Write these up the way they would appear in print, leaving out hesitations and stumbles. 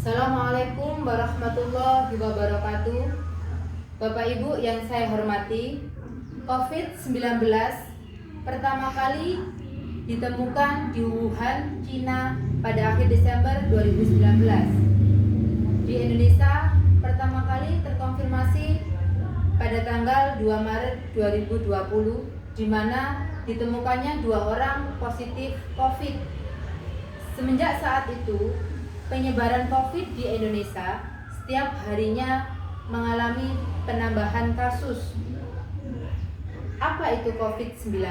Assalamualaikum warahmatullahi wabarakatuh. Bapak Ibu yang saya hormati, COVID-19 pertama kali ditemukan di Wuhan, Cina pada akhir Desember 2019. Di Indonesia pertama kali terkonfirmasi pada tanggal 2 Maret 2020, di mana ditemukannya 2 orang positif COVID. Semenjak saat itu, penyebaran COVID di Indonesia setiap harinya mengalami penambahan kasus. Apa itu COVID-19?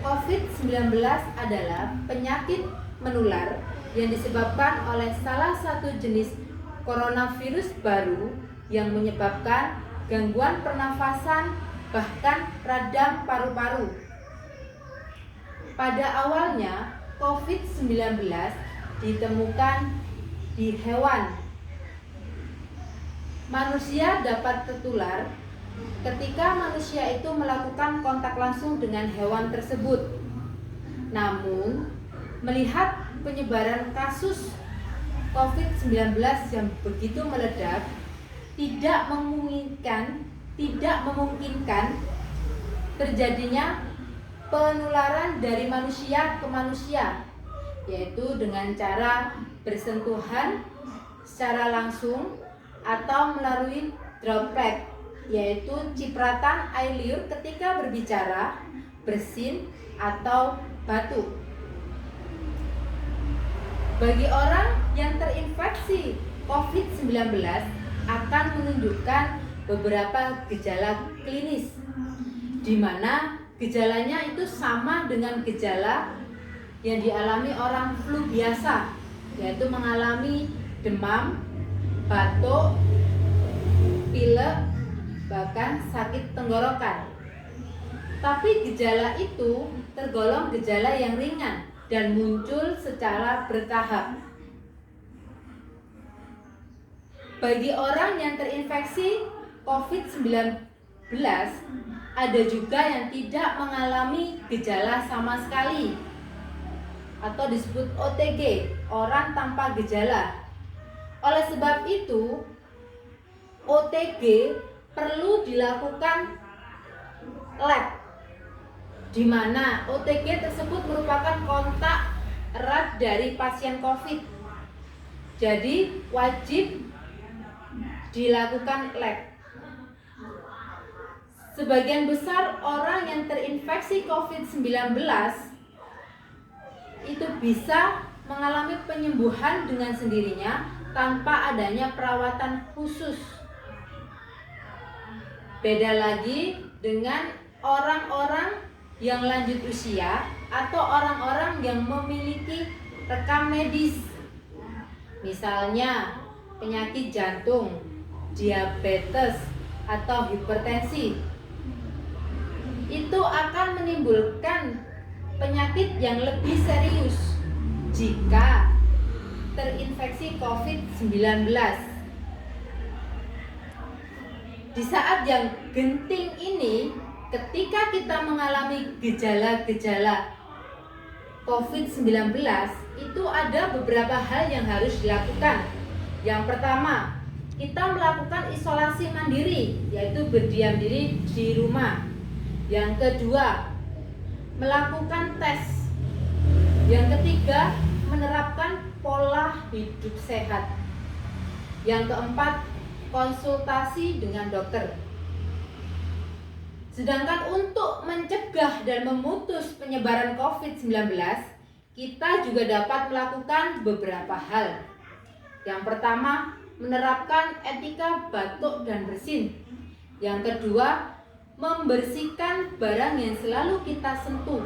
COVID-19 adalah penyakit menular yang disebabkan oleh salah satu jenis coronavirus baru yang menyebabkan gangguan pernafasan, bahkan radang paru-paru. Pada awalnya, COVID-19 ditemukan di hewan. Manusia dapat tertular ketika manusia itu melakukan kontak langsung dengan hewan tersebut. Namun, melihat penyebaran kasus COVID-19 yang begitu meledak, tidak memungkinkan terjadinya penularan dari manusia ke manusia, yaitu dengan cara bersentuhan secara langsung atau melalui droplet, yaitu cipratan air liur ketika berbicara, bersin, atau batuk. Bagi orang yang terinfeksi COVID-19 akan menunjukkan beberapa gejala klinis, di mana gejalanya itu sama dengan gejala yang dialami orang flu biasa, yaitu mengalami demam, batuk, pilek, bahkan sakit tenggorokan. Tapi gejala itu tergolong gejala yang ringan dan muncul secara bertahap. Bagi orang yang terinfeksi COVID-19, ada juga yang tidak mengalami gejala sama sekali, atau disebut OTG, orang tanpa gejala. Oleh sebab itu, OTG perlu dilakukan lab, di mana OTG tersebut merupakan kontak erat dari pasien COVID. Jadi wajib dilakukan lab. Sebagian besar orang yang terinfeksi COVID-19 itu bisa mengalami penyembuhan dengan sendirinya tanpa adanya perawatan khusus. Beda lagi dengan orang-orang yang lanjut usia atau orang-orang yang memiliki rekam medis, misalnya penyakit jantung, diabetes, atau hipertensi. Itu akan menimbulkan penyakit yang lebih serius jika terinfeksi COVID-19. Di saat yang genting ini, ketika kita mengalami gejala-gejala COVID-19, itu ada beberapa hal yang harus dilakukan. Yang pertama, kita melakukan isolasi mandiri, yaitu berdiam diri di rumah. Yang kedua, melakukan tes. Yang ketiga, menerapkan pola hidup sehat. Yang keempat, konsultasi dengan dokter. Sedangkan untuk mencegah dan memutus penyebaran COVID-19, kita juga dapat melakukan beberapa hal. Yang pertama, menerapkan etika batuk dan bersin. Yang kedua, membersihkan barang yang selalu kita sentuh.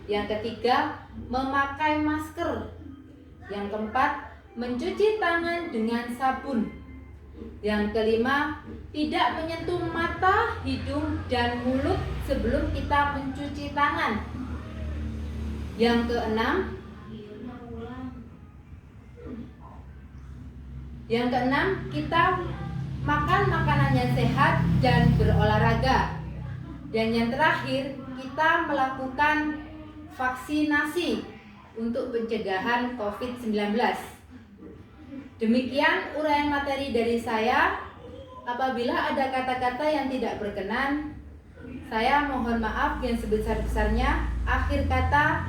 Yang ketiga, memakai masker. Yang keempat, mencuci tangan dengan sabun. Yang kelima, tidak menyentuh mata, hidung, dan mulut sebelum kita mencuci tangan. Yang keenam, kita makan makanan yang sehat dan berolahraga. Dan yang terakhir, kita melakukan vaksinasi untuk pencegahan COVID-19. Demikian uraian materi dari saya. Apabila ada kata-kata yang tidak berkenan, saya mohon maaf yang sebesar-besarnya. Akhir kata,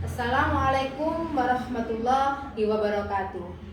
Assalamualaikum warahmatullahi wabarakatuh.